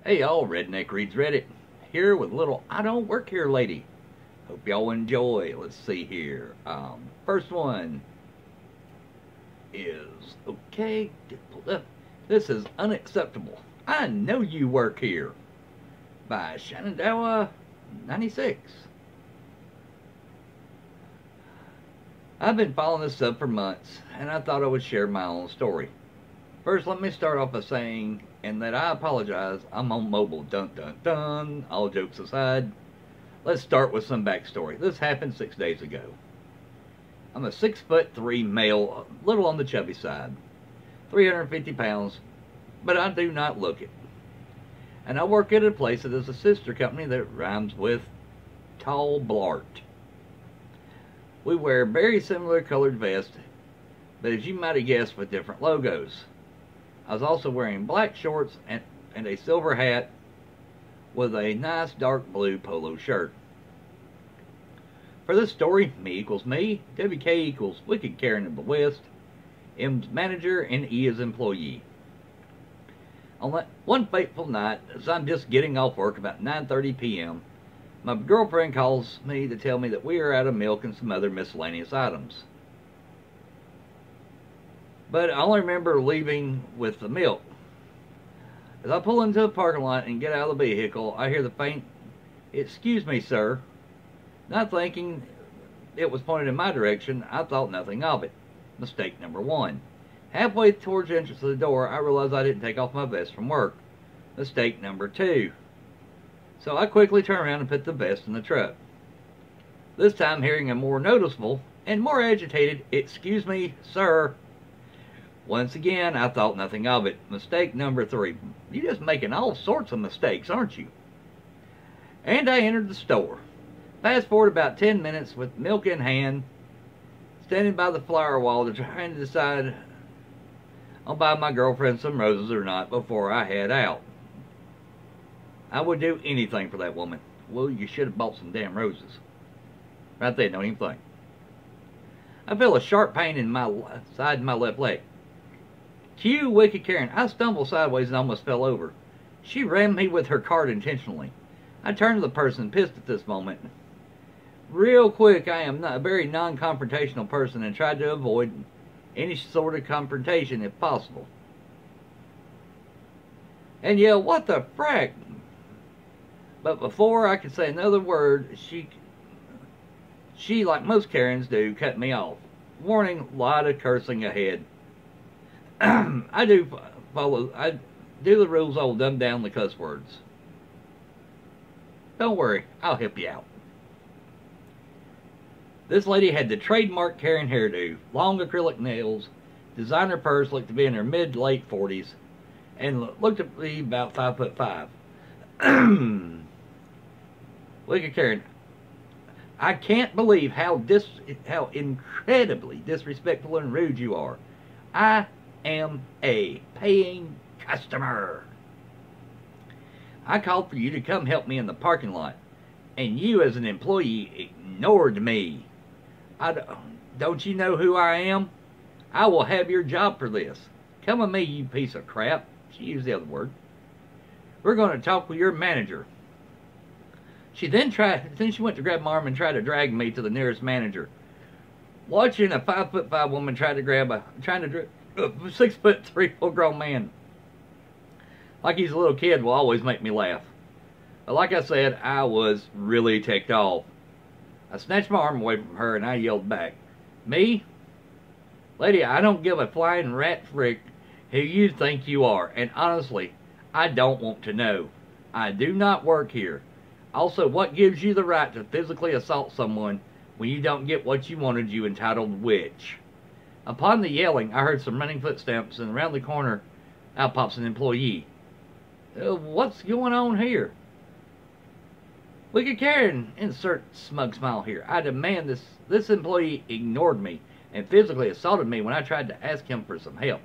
Hey y'all, Redneck Reads Reddit here with a little I don't work here lady. Hope y'all enjoy. Let's see here. First one is okay. This is unacceptable. I know you work here by Shenandoah 96. I've been following this sub for months, and I thought I would share my own story. First, let me start off by saying, and that I apologize, I'm on mobile, dun dun dun. All jokes aside, let's start with some backstory. This happened 6 days ago. I'm a 6'3" male, a little on the chubby side, 350 pounds, but I do not look it. And I work at a place that is a sister company that rhymes with Tall Blart. We wear very similar colored vests, but as you might have guessed, with different logos. I was also wearing black shorts and a silver hat with a nice dark blue polo shirt. For this story, me equals me, WK equals Wicked Karen of the West, M's manager, and E is employee. On that one fateful night, as I'm just getting off work about 9:30 p.m., my girlfriend calls me to tell me that we are out of milk and some other miscellaneous items. But I only remember leaving with the milk. As I pull into the parking lot and get out of the vehicle, I hear the faint, "Excuse me, sir." Not thinking it was pointed in my direction, I thought nothing of it. Mistake number one. Halfway towards the entrance of the door, I realized I didn't take off my vest from work. Mistake number two. So I quickly turned around and put the vest in the truck. This time hearing a more noticeable and more agitated, "Excuse me, sir." Once again, I thought nothing of it. Mistake number three. You're just making all sorts of mistakes, aren't you? And I entered the store. Fast forward about 10 minutes with milk in hand, standing by the flower wall trying to decide I'll buy my girlfriend some roses or not before I head out. I would do anything for that woman. Well, you should have bought some damn roses. Right there, don't even think. I feel a sharp pain in my side of my left leg. Cue Wicked Karen. I stumbled sideways and almost fell over. She rammed me with her cart intentionally. I turned to the person, pissed at this moment. Real quick, I am a very non-confrontational person and tried to avoid any sort of confrontation if possible. And yeah, what the frack? But before I could say another word, she, like most Karens do, cut me off. Warning, lot of cursing ahead. I do the rules. I will dumb down the cuss words. Don't worry, I'll help you out. This lady had the trademark Karen hairdo, long acrylic nails, designer purse, looked to be in her mid-late 40s, and looked to be about 5'5". Wicked Karen, I can't believe how incredibly disrespectful and rude you are. I am a paying customer. I called for you to come help me in the parking lot, and you as an employee ignored me. Don't you know who I am? I will have your job for this. Come with me, you piece of crap. She used the other word. We're going to talk with your manager. She she went to grab my arm and tried to drag me to the nearest manager. Watching a 5'5" woman trying to drag a 6'3" full-grown man like he's a little kid will always make me laugh. But like I said, I was really ticked off. I snatched my arm away from her and I yelled back, "Me? Lady, I don't give a flying rat frick who you think you are, and honestly, I don't want to know. I do not work here. Also, what gives you the right to physically assault someone when you don't get what you wanted, you entitled witch?" Upon the yelling, I heard some running footsteps, and around the corner, out pops an employee. What's going on here? Wicked Karen, insert smug smile here. I demand this employee ignored me and physically assaulted me when I tried to ask him for some help.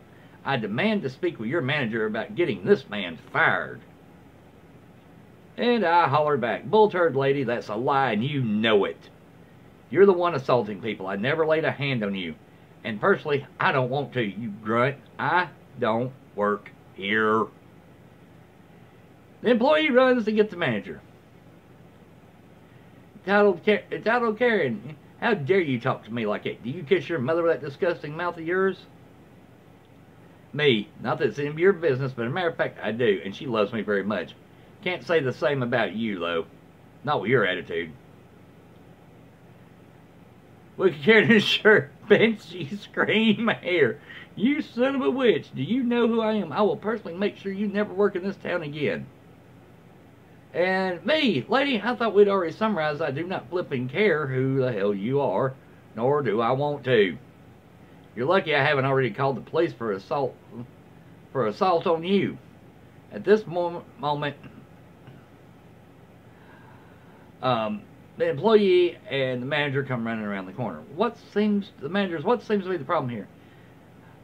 I demand to speak with your manager about getting this man fired. And I holler back, "Bull turd lady, that's a lie and you know it. You're the one assaulting people. I never laid a hand on you. And personally, I don't want to, you grunt. I don't work here." The employee runs to get the manager. Entitled Karen, how dare you talk to me like that? Do you kiss your mother with that disgusting mouth of yours? Me, not that it's any of your business, but as a matter of fact, I do, and she loves me very much. Can't say the same about you, though. Not with your attitude. Look at Karen's shirt, Banshee scream here. You son of a witch, do you know who I am? I will personally make sure you never work in this town again. And me, lady, I thought we'd already summarized I do not flipping care who the hell you are, nor do I want to. You're lucky I haven't already called the police for assault on you. At this moment, the employee and the manager come running around the corner. What seems to be the problem here?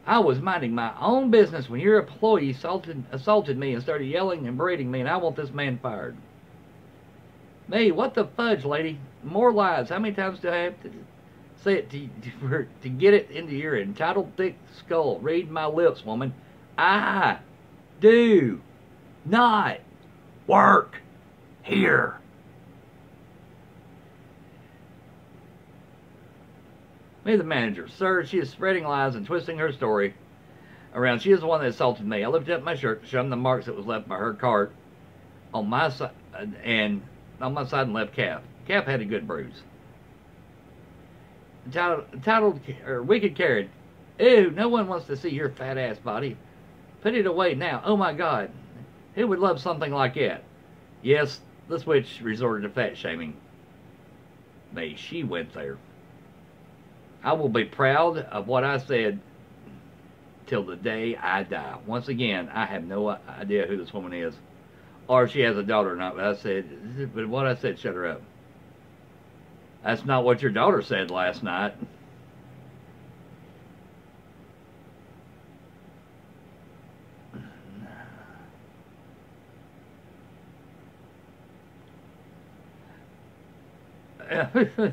I was minding my own business when your employee assaulted me and started yelling and berating me, and I want this man fired. Me, what the fudge, lady? More lies. How many times do I have to say it to get it into your entitled thick skull? Read my lips, woman. I do not work here. Me, the manager. Sir, she is spreading lies and twisting her story around. She is the one that assaulted me. I lifted up my shirt to show him the marks that was left by her cart on my side and left calf. Calf had a good bruise. Wicked Karen. Ew, no one wants to see your fat ass body. Put it away now. Oh my God. Who would love something like that? Yes, this witch resorted to fat shaming. Me, she went there. I will be proud of what I said till the day I die. Once again, I have no idea who this woman is, or if she has a daughter or not. But what I said, shut her up. That's not what your daughter said last night.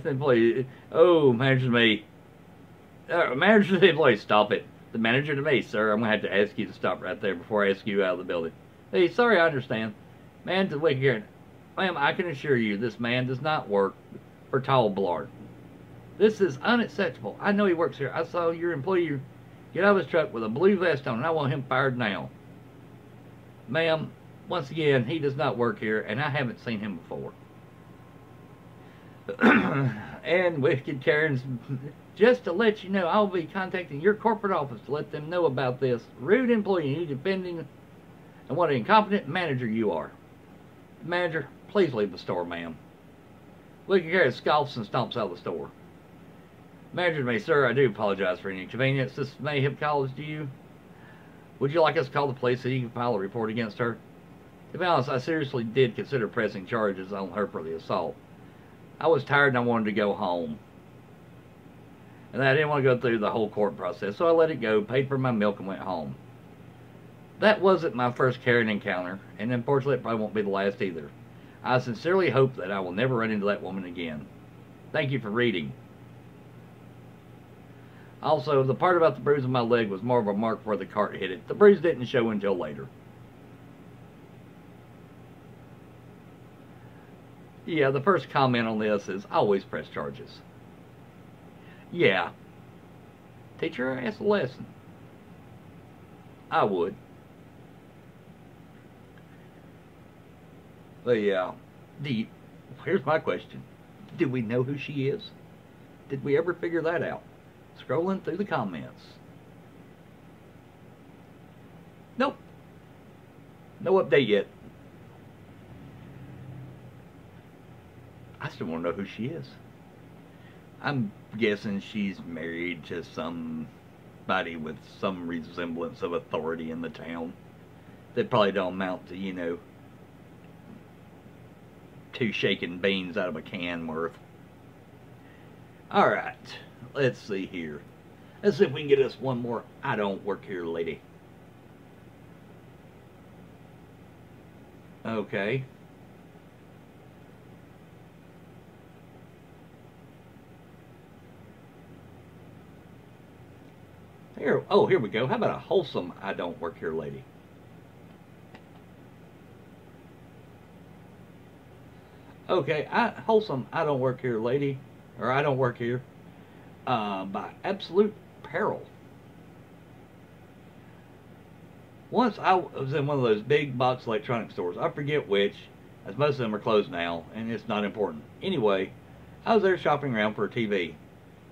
Employee, oh, manager to me. Manager to the employee, stop it. The manager to me, sir. I'm going to have to ask you to stop right there before I ask you out of the building. Hey, sorry, I understand. Man to the wicked Karen. Ma'am, I can assure you this man does not work for Tall Blart. This is unacceptable. I know he works here. I saw your employee get out of his truck with a blue vest on, and I want him fired now. Ma'am, once again, he does not work here, and I haven't seen him before. And wicked Karen's, just to let you know, I'll be contacting your corporate office to let them know about this rude employee you defending and what an incompetent manager you are. Manager, please leave the store, ma'am. Wicked Karen scoffs and stomps out of the store. Manager to me, sir, I do apologize for any inconvenience this may have caused you. Would you like us to call the police so you can file a report against her? To be honest, I seriously did consider pressing charges on her for the assault. I was tired and I wanted to go home. And I didn't want to go through the whole court process, so I let it go, paid for my milk, and went home. That wasn't my first Karen encounter, and unfortunately it probably won't be the last either. I sincerely hope that I will never run into that woman again. Thank you for reading. Also, the part about the bruise on my leg was more of a mark where the cart hit it. The bruise didn't show until later. Yeah, the first comment on this is always press charges. Yeah. Teach her ass a lesson. I would. But yeah, here's my question. Do we know who she is? Did we ever figure that out? Scrolling through the comments. Nope. No update yet. I still want to know who she is. I'm guessing she's married to somebody with some resemblance of authority in the town. That probably don't amount to, you know, 2 shaking beans out of a can worth. Alright, let's see here. Let's see if we can get us one more I don't work here lady. Okay. Here we go. How about a wholesome I don't work here lady? Okay, Wholesome, I don't work here, lady. Or I don't work here. By Absolute Peril. Once I was in one of those big box electronic stores. I forget which, as most of them are closed now, and it's not important. Anyway, I was there shopping around for a TV. I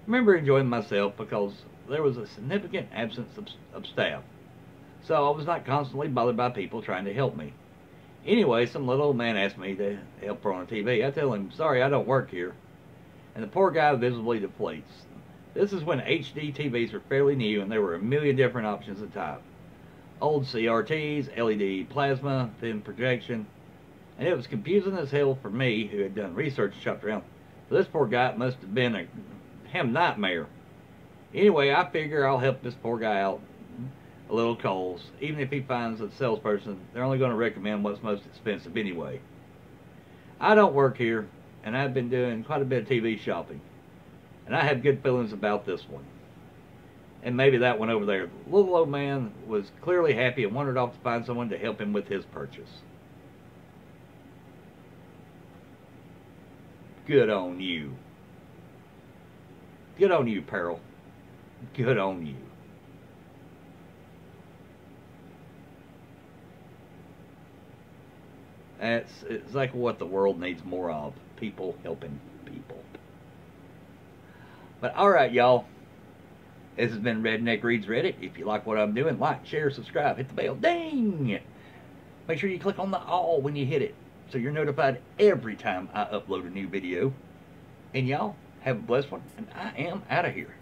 remember enjoying myself because there was a significant absence of staff. So I was not constantly bothered by people trying to help me. Anyway, some little old man asked me to help her on a TV. I tell him, sorry, I don't work here. And the poor guy visibly deflates. This is when HD TVs were fairly new and there were a million different options of type. Old CRTs, LED plasma, thin projection. And it was confusing as hell for me, who had done research and shopped around. For this poor guy, it must have been a damn nightmare. Anyway, I figure I'll help this poor guy out a little cause, even if he finds a salesperson, they're only going to recommend what's most expensive anyway. I don't work here, and I've been doing quite a bit of TV shopping, and I have good feelings about this one. And maybe that one over there. The little old man was clearly happy and wandered off to find someone to help him with his purchase. Good on you. Good on you, Peril. Good on you. It's exactly what the world needs more of. People helping people. But alright, y'all. This has been Redneck Reads Reddit. If you like what I'm doing, like, share, subscribe, hit the bell. Ding! Make sure you click on the all when you hit it, so you're notified every time I upload a new video. And y'all, have a blessed one, and I am out of here.